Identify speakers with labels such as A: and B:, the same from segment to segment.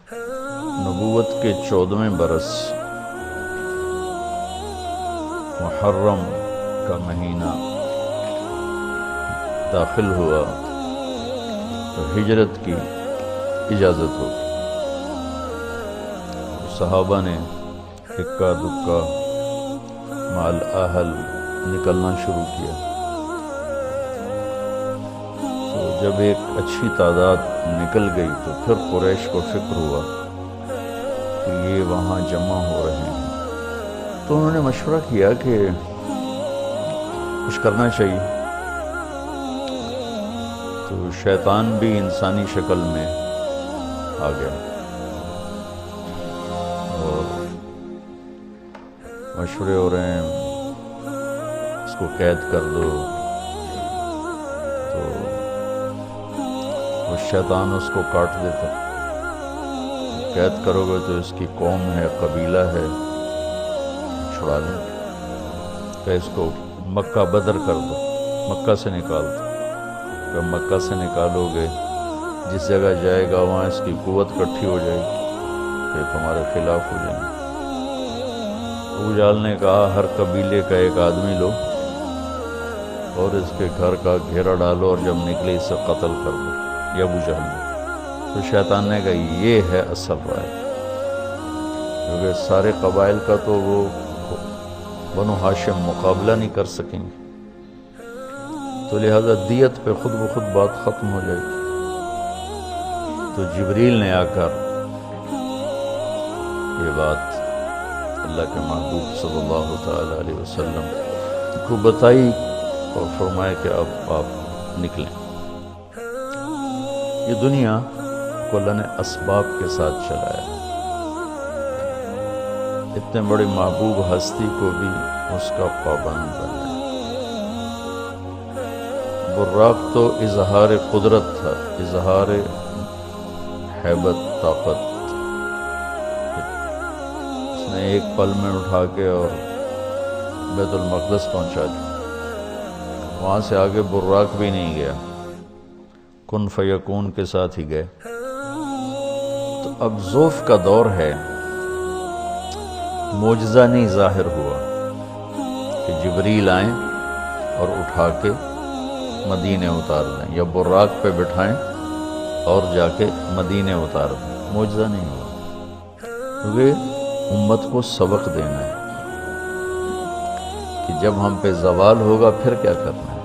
A: نبوت کے 14ویں برس محرم کا مہینہ داخل ہوا تو ہجرت کی اجازت ہوگی۔ صحابہ نے اکا دکا مال اہل نکلنا شروع کیا۔ تو جب ایک اچھی تعداد نکل گئی تو پھر قریش کو فکر ہوا کہ یہ وہاں جمع ہو رہے ہیں، تو انہوں نے مشورہ کیا کہ کچھ کرنا چاہیے۔ تو شیطان بھی انسانی شکل میں آ گیا اور مشورے ہو رہے ہیں اس کو قید کر دو، تو وہ شیطان اس کو کاٹ دیتا۔ قید کرو گے تو اس کی قوم ہے، قبیلہ ہے، چھڑا لیں گے، کہ اس کو مکہ بدر کر دو، مکہ سے نکال دو۔ کہ مکہ سے نکالو گے جس جگہ جائے گا وہاں اس کی قوت اکٹھی ہو جائے گی کہ تمہارے خلاف ہو جائیں گے۔ ابو جہل نے کہا ہر قبیلے کا ایک آدمی لو اور اس کے گھر کا گھیرا ڈالو اور جب نکلے اسے قتل کر دو، یہ ابو جہل نے۔ تو شیطان نے کہا یہ ہے اصل رائے، کیونکہ سارے قبائل کا تو وہ بنو ہاشم مقابلہ نہیں کر سکیں گے، تو لہذا دیت پہ خود بخود بات ختم ہو جائے گی۔ تو جبریل نے آ کر یہ بات اللہ کے محبوب صلی اللہ تعالی علیہ وسلم کو بتائی اور فرمایا کہ اب آپ نکلیں۔ یہ دنیا کو اللہ نے اسباب کے ساتھ چلایا، اتنے بڑی محبوب ہستی کو بھی اس کا پابند بنایا۔ براق تو اظہار قدرت تھا، اظہار ہیبت، طاقت۔ اس نے ایک پل میں اٹھا کے اور بیت المقدس پہنچا دیا، وہاں سے آگے براق بھی نہیں گیا، کن فیکون کے ساتھ ہی گئے۔ تو اب ذوف کا دور ہے، معجزہ نہیں ظاہر ہوا کہ جبریل آئیں اور اٹھا کے مدینے اتار دیں یا براق پہ بٹھائیں اور جا کے مدینے اتار دیں، معجزہ نہیں ہوا۔ کیونکہ امت کو سبق دینا ہے کہ جب ہم پہ زوال ہوگا پھر کیا کرنا ہے،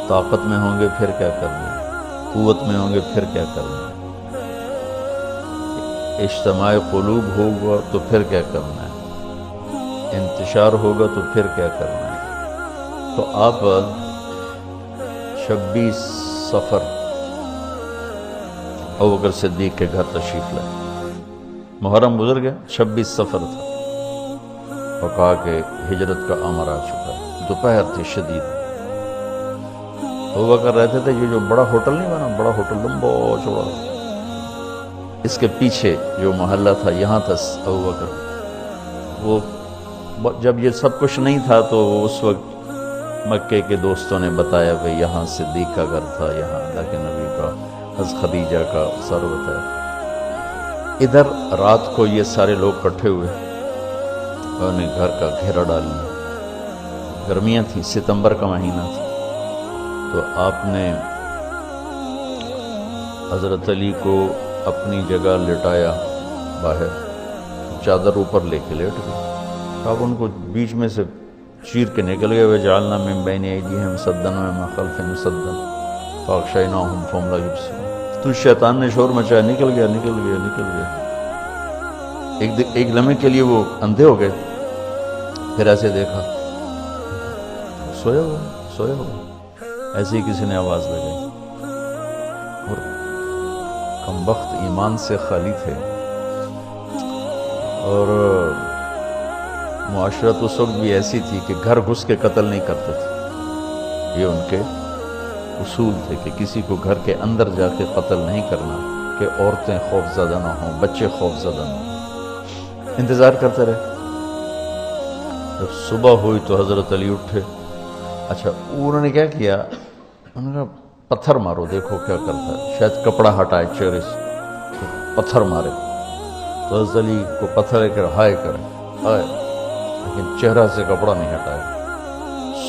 A: طاقت میں ہوں گے پھر کیا کرنا ہے، قوت میں ہوں گے پھر کیا کرنا ہے، اجتماع قلوب ہوگا تو پھر کیا کرنا ہے، انتشار ہوگا تو پھر کیا کرنا ہے۔ تو آپ 26 صفر ابوبکر صدیق کے گھر تشریف لائے، محرم گزر گیا، 26 صفر تھا، اور کہا کہ ہجرت کا امر آ چکا ہے۔ دوپہر تھی شدید، ابوبکر رہتے تھے یہ جو بڑا ہوٹل نہیں بنا، بڑا ہوٹل لمبا چوڑا، اس کے پیچھے جو محلہ تھا یہاں تھا ابوبکر۔ وہ جب یہ سب کچھ نہیں تھا تو اس وقت مکے کے دوستوں نے بتایا کہ یہاں صدیق کا گھر تھا، یہاں اللہ کے نبی کا، حضرت خدیجہ کا، سارا بتایا۔ ادھر رات کو یہ سارے لوگ اکٹھے ہوئے اور انہیں گھر کا گھیرا ڈال لیا۔ گرمیاں تھیں، ستمبر کا مہینہ تھا، تو آپ نے حضرت علی کو اپنی جگہ لٹایا باہر، چادر اوپر لے کے لیٹ گئے۔ آپ ان کو بیچ میں سے چیر کے نکل گئے، وجعلنا من بین ایدیہم سدا ومن خلفہم سدا فاغشیناہم فہم لا یبصرون۔ تو شیطان نے شور مچایا، نکل گیا نکل گیا نکل گیا۔ ایک لمحے کے لیے وہ اندھے ہو گئے، پھر ایسے دیکھا سویا ہوا سویا ہوا، ایسے ہی کسی نے آواز لگائی، اور کمبخت ایمان سے خالی تھے، اور معاشرت اس وقت بھی ایسی تھی کہ گھر گھس کے قتل نہیں کرتے تھے، یہ ان کے اصول تھے کہ کسی کو گھر کے اندر جا کے قتل نہیں کرنا کہ عورتیں خوف زدہ نہ ہوں، بچے خوف زدہ نہ ہوں۔ انتظار کرتے رہے، جب صبح ہوئی تو حضرت علی اٹھے۔ اچھا انہوں نے کیا کیا، انہوں نے کہا پتھر مارو دیکھو کیا کرتا ہے، شاید کپڑا ہٹائے چہرے سے۔ پتھر مارے تو حضرت علی کو پتھر لے کر ہائے کریں ہائے، لیکن چہرہ سے کپڑا نہیں ہٹایا۔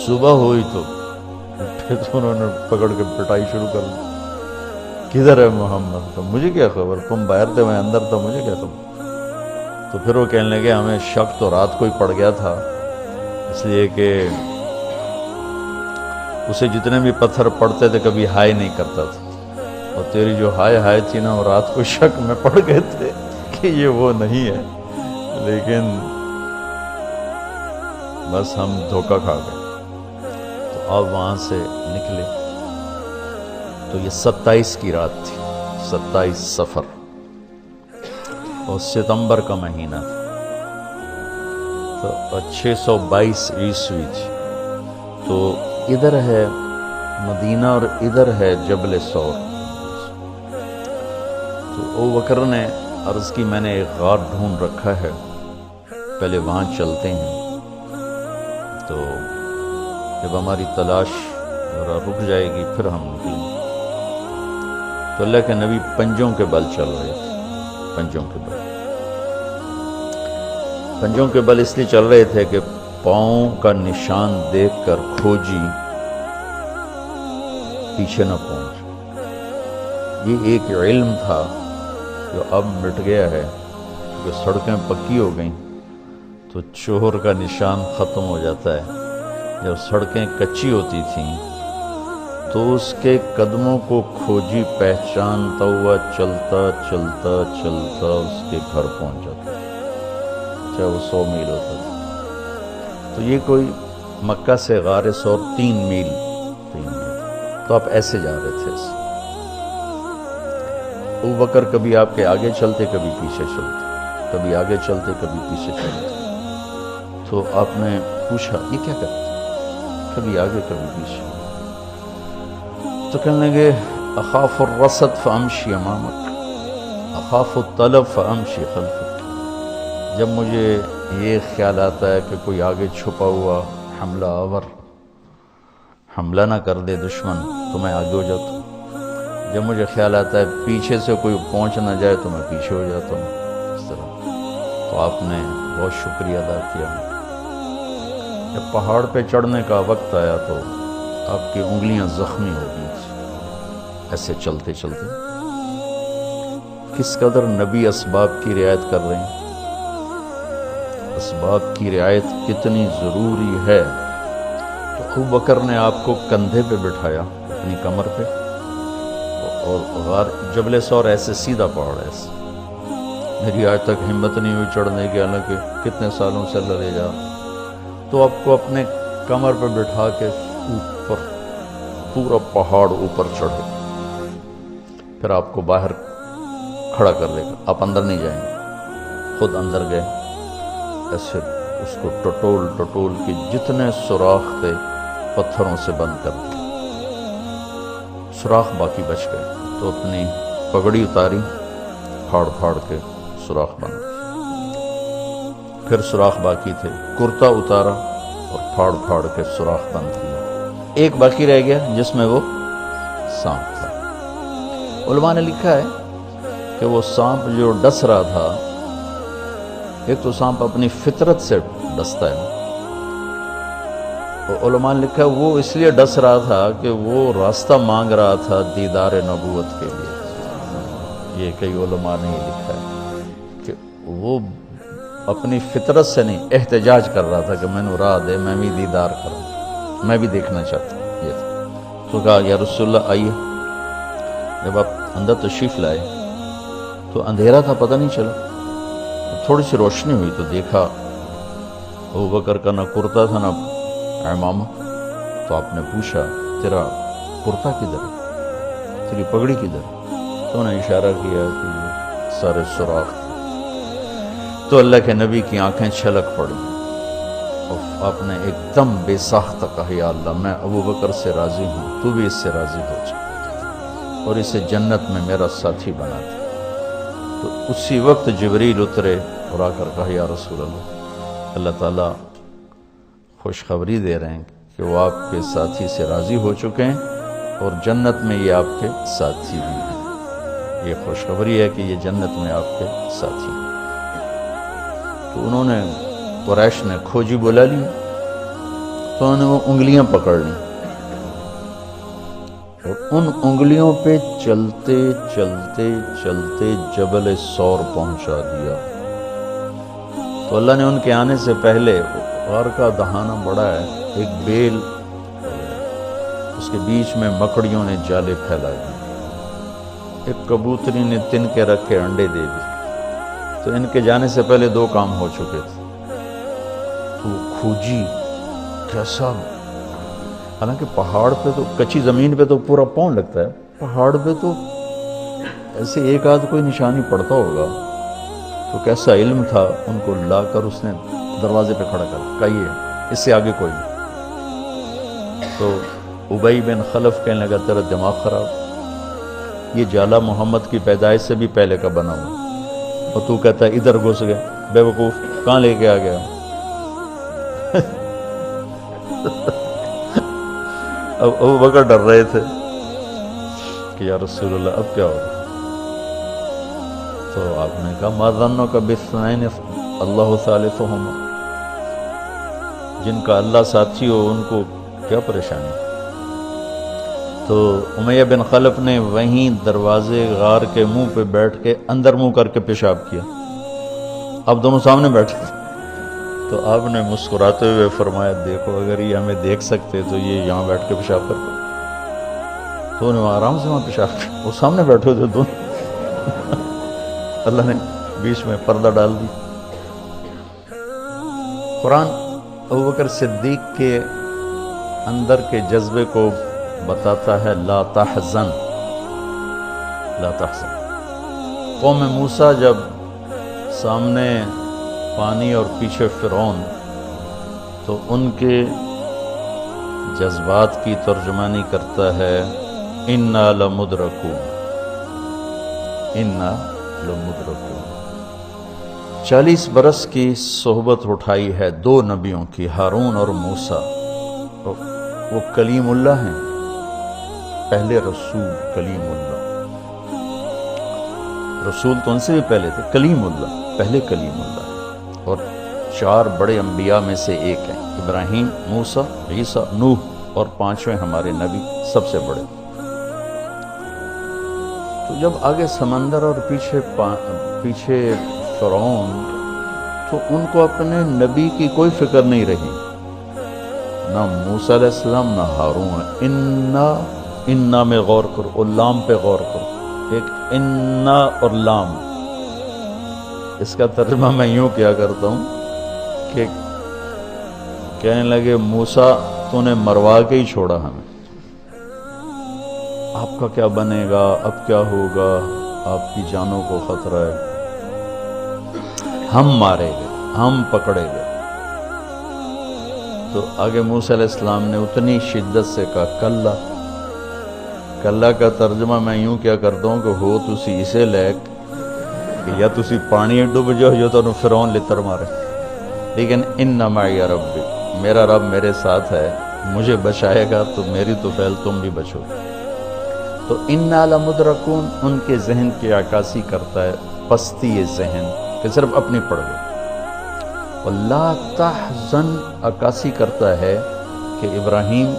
A: صبح ہوئی تو پھر تو انہوں نے پکڑ کے پٹائی شروع کر دی، کدھر ہے محمد؟ تو مجھے کیا خبر، تم باہر تھے میں اندر تھا، مجھے کیا خبر؟ تو پھر وہ کہنے لگے ہمیں شک تو رات کو ہی پڑ گیا تھا، اس لیے کہ اسے جتنے بھی پتھر پڑتے تھے کبھی ہائے نہیں کرتا تھا، اور تیری جو ہائے تھی نا وہ رات کو شک میں پڑ گئے تھے کہ یہ وہ نہیں ہے، لیکن بس ہم دھوکہ کھا گئے۔ تو آپ وہاں سے نکلے تو یہ 27 کی رات تھی، 27 صفر، اور ستمبر کا مہینہ تھا، تو 622 عیسوی تھی۔ تو ادھر ہے مدینہ اور ادھر ہے جبل ثور۔ تو ابو بکر نے عرض کی میں نے ایک غار ڈھونڈ رکھا ہے، پہلے وہاں چلتے ہیں، تو جب ہماری تلاش ذرا رک جائے گی پھر ہم نکلیں گے۔ تو اللہ کے نبی پنجوں کے بل چل رہے تھے، پنجوں کے بل، پنجوں کے بل اس لیے چل رہے تھے کہ پاؤں کا نشان دیکھ کر کھوجی پیچھے نہ پہنچ۔ یہ ایک علم تھا جو اب مٹ گیا ہے، کیونکہ سڑکیں پکی ہو گئیں تو چور کا نشان ختم ہو جاتا ہے۔ جب سڑکیں کچی ہوتی تھیں تو اس کے قدموں کو کھوجی پہچانتا ہوا چلتا چلتا چلتا اس کے گھر پہنچ جاتا، چاہے وہ 100 میل ہوتا تھا۔ تو یہ کوئی مکہ سے غار ثور 3 میل، تو آپ ایسے جا رہے تھے۔ ابو بکر کبھی آپ کے آگے چلتے کبھی پیچھے چلتے، کبھی آگے چلتے کبھی پیچھے چلتے۔ تو آپ نے پوچھا یہ کیا کرتے؟ کبھی آگے کبھی پیچھے۔ تو کہنے لگے اخاف الرصد فامشی امامک، اخاف الطلب فامشی خلفک۔ جب مجھے یہ خیال آتا ہے کہ کوئی آگے چھپا ہوا حملہ آور حملہ نہ کر دے دشمن تو میں آگے ہو جاتا ہوں، جب مجھے خیال آتا ہے پیچھے سے کوئی پہنچ نہ جائے تو میں پیچھے ہو جاتا ہوں، اس طرح۔ تو آپ نے بہت شکریہ ادا کیا۔ جب پہاڑ پہ چڑھنے کا وقت آیا تو آپ کی انگلیاں زخمی ہو گئی تھی ایسے چلتے چلتے۔ کس قدر نبی اسباب کی رعایت کر رہے ہیں، اسباب کی رعایت کتنی ضروری ہے۔ تو ابو بکر نے آپ کو کندھے پہ بٹھایا اپنی کمر پہ، اور غار جبل ثور ایسے سیدھا پہاڑ ہے، ایسے میری آج تک ہمت نہیں ہوئی چڑھنے کی، حالانکہ کتنے سالوں سے لڑے جا۔ تو آپ کو اپنے کمر پہ بٹھا کے اوپر پورا پہاڑ اوپر چڑھے، پھر آپ کو باہر کھڑا کر دے گا، آپ اندر نہیں جائیں گے۔ خود اندر گئے، ایسے اس کو ٹٹول ٹٹول کے جتنے سوراخ تھے پتھروں سے بند کر دیے، سوراخ باقی بچ گئے۔ تو اپنی پگڑی اتاری، پھاڑ پھاڑ کے سوراخ بند، پھر سوراخ باقی تھے، کرتا اتارا اور پھاڑ پھاڑ کے سوراخ بند کیا۔ ایک باقی رہ گیا جس میں وہ سانپ تھا۔ علماء نے لکھا ہے کہ وہ سانپ جو ڈس رہا تھا، ایک تو سانپ اپنی فطرت سے ڈستا ہے، اور علماء نے لکھا ہے وہ اس لیے ڈس رہا تھا کہ وہ راستہ مانگ رہا تھا دیدار نبوت کے لیے۔ یہ کئی علماء نے یہ لکھا ہے کہ وہ اپنی فطرت سے نہیں، احتجاج کر رہا تھا کہ میں نے راہ دے، میں بھی دیدار کروں، میں بھی دیکھنا چاہتا ہوں۔ یہ تھا۔ تو کہا یا رسول اللہ آئیے۔ جب آپ اندر تشریف لائے تو اندھیرا تھا، پتہ نہیں چلا، تھوڑی سی روشنی ہوئی تو دیکھا ابو بکر کا نہ کرتا تھا نہ عمامہ۔ تو آپ نے پوچھا تیرا کرتا کدھر ہے، تیری پگڑی کدھر ہے؟ تو انہوں نے اشارہ کیا کہ سارے سوراخ۔ تو اللہ کے نبی کی آنکھیں چھلک پڑی، اور آپ نے ایک دم بے ساختہ کہا یا اللہ میں ابو بکر سے راضی ہوں، تو بھی اس سے راضی ہو جا اور اسے جنت میں میرا ساتھی بنا دے۔ تو اسی وقت جبریل اترے اور آ کر کہا یا رسول اللہ، اللہ تعالیٰ خوشخبری دے رہے ہیں کہ وہ آپ کے ساتھی سے راضی ہو چکے ہیں اور جنت میں یہ آپ کے ساتھی بھی ہیں۔ یہ خوشخبری ہے کہ یہ جنت میں آپ کے ساتھی ہیں۔ تو انہوں نے قریش نے کھوجی بلا لی، تو انہوں نے وہ انگلیاں پکڑ لیں اور ان انگلیوں پہ چلتے چلتے چلتے جبل سور پہنچا دیا۔ تو اللہ نے ان کے آنے سے پہلے، غار کا دہانہ بڑا ہے، ایک بیل، اس کے بیچ میں مکڑیوں نے جالے پھیلا دیے، ایک کبوتری نے تن کے رکھ کے انڈے دے دی۔ تو ان کے جانے سے پہلے دو کام ہو چکے تھے۔ تو کھوجی کیسا، حالانکہ پہاڑ پہ تو کچی زمین پہ تو پورا پاؤں لگتا ہے، پہاڑ پہ تو ایسے ایک آدھ کوئی نشانی پڑتا ہوگا۔ تو کیسا علم تھا، ان کو لا کر اس نے دروازے پہ کھڑا کر کہیے اس سے آگے کوئی نہیں۔ تو ابی بن خلف کہنے لگا تیرا دماغ خراب، یہ جالا محمد کی پیدائش سے بھی پہلے کا بنا ہوا، اور تو کہتا ہے ادھر گھس گئے، بے وقوف کہاں لے کے آ گیا؟ اب ابو بکر ڈر رہے تھے کہ یا رسول اللہ اب کیا ہوگا؟ تو آپ نے کہا ما ظنک باثنین اللہ ثالثہما، جن کا اللہ ساتھی ہو ان کو کیا پریشانی؟ تو امیہ بن خلف نے وہیں دروازے غار کے منہ پہ بیٹھ کے اندر منہ کر کے پیشاب کیا۔ اب دونوں سامنے بیٹھے تھے، تو آپ نے مسکراتے ہوئے فرمایا دیکھو اگر یہ ہمیں دیکھ سکتے تو یہ یہاں بیٹھ کے پیشاب کرتے۔ تو انہوں نے آرام سے وہاں پیشاب کیا، وہ سامنے بیٹھے تھے دونوں۔ اللہ نے بیچ میں پردہ ڈال دی۔ قرآن ابوبکر صدیق کے اندر کے جذبے کو بتاتا ہے، لا تحزن لا تحزن۔ قوم موسیٰ جب سامنے پانی اور پیچھے فرعون، تو ان کے جذبات کی ترجمانی کرتا ہے انا لمدرکون، انا لمدرکون۔ 40 برس کی صحبت اٹھائی ہے دو نبیوں کی، ہارون اور موسیٰ۔ وہ کلیم اللہ ہیں، پہلے رسول کلیم اللہ، رسول تو ان سے بھی پہلے تھے، کلیم اللہ پہلے کلیم اللہ ہے، اور 4 بڑے انبیاء میں سے ایک ہیں، ابراہیم، موسیٰ، عیسیٰ، نوح، اور 5ویں ہمارے نبی سب سے بڑے۔ تو جب آگے سمندر اور پیچھے فرعون، تو ان کو اپنے نبی کی کوئی فکر نہیں رہی، نہ موسیٰ علیہ السلام نہ ہارون۔ انا میں غور کرو اور لام پہ غور کرو، ایک انا اور لام، اس کا ترجمہ میں یوں کیا کرتا ہوں کہ کہنے لگے موسیٰ تو نے مروا کے ہی چھوڑا ہمیں، آپ کا کیا بنے گا، اب کیا ہوگا، آپ کی جانوں کو خطرہ ہے، ہم مارے گئے، ہم پکڑے گئے۔ تو آگے موسیٰ علیہ السلام نے اتنی شدت سے کہا کلا۔ کلا کا ترجمہ میں یوں کیا کرتا ہوں کہ ہو تسی اسے لیک کہ یا تسی پانی ڈوب جاؤ یا تو فرعون لتر مارے، لیکن ان معی ربی، میرا رب میرے ساتھ ہے، مجھے بچائے گا تو میری تو فعل تم بھی بچو۔ تو انا لمدرکون ان کے ذہن کی عکاسی کرتا ہے، پستی ذہن کہ صرف اپنی پڑ گئی، اور لا تحزن عکاسی کرتا ہے کہ ابراہیم،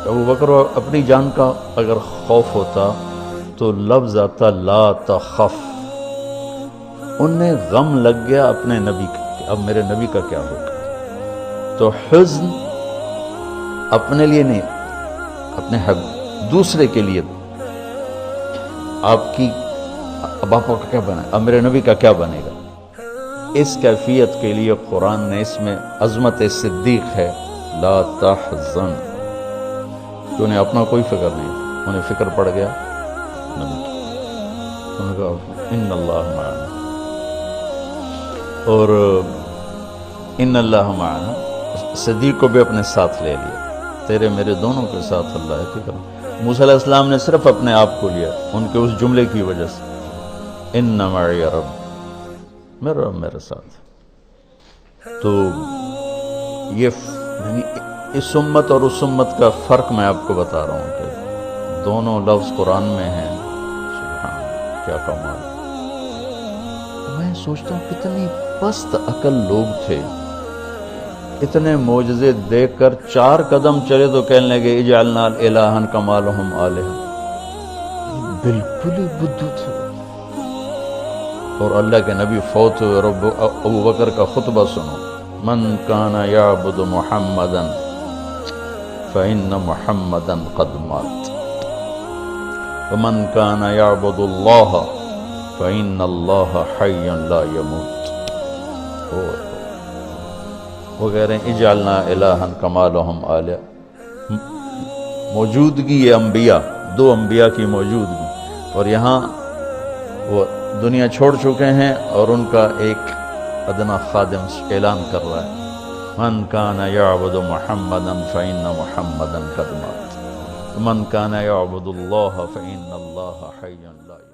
A: ابوبکر اپنی جان کا اگر خوف ہوتا تو لفظ آتا لا تخف، انہیں غم لگ گیا اپنے نبی کا کہ اب میرے نبی کا کیا ہوگا۔ تو حزن اپنے لیے نہیں، اپنے دوسرے کے لیے، آپ کی اب آپ کا کیا بنا، اب میرے نبی کا کیا بنے گا، اس کیفیت کے لیے قرآن نے اس میں عظمت صدیق ہے، لا تحزن، کہ انہیں اپنا کوئی فکر نہیں، انہیں فکر پڑ گیا نبی کی۔ انہوں نے کہا ان اللہ معنا، اور ان اللہ معنا صدیق کو بھی اپنے ساتھ لے لیا، تیرے میرے دونوں کے ساتھ اللہ ہے، فکر۔ موسیٰ علیہ السلام نے صرف اپنے آپ کو لیا ان کے اس جملے کی وجہ سے، ان معی رب، میرا رب میرے ساتھ۔ تو یہ یعنی اس امت اور اس امت کا فرق میں آپ کو بتا رہا ہوں کہ دونوں لفظ قرآن میں ہیں، سبحان اللہ۔ کیا کمال. میں سوچتا ہوں کتنی پست عقل لوگ تھے، اتنے معجزے دیکھ کر 4 قدم چلے تو کہنے لگے اجعلنا الہا کما لہم آلہہ. بالکل ہی بدھو تھے. اور اللہ کے نبی فوت ہوئے. رب ابو بکر کا خطبہ سنو. من کان یعبد محمدا فإن محمدا قد مات ومن کان یعبد اللہ فإن اللہ حی لا یموت. وہ کہہ رہے ہیں اجعلنا الہا کما لہم آلہہ. موجودگی یہ انبیاء، 2 انبیاء کی موجودگی، اور یہاں وہ دنیا چھوڑ چکے ہیں اور ان کا ایک ادنا خادم اعلان کر رہا ہے من کان یعبد محمدا فإن محمدا قد مات ومن کان یعبد اللہ فإن اللہ حی لا یموت.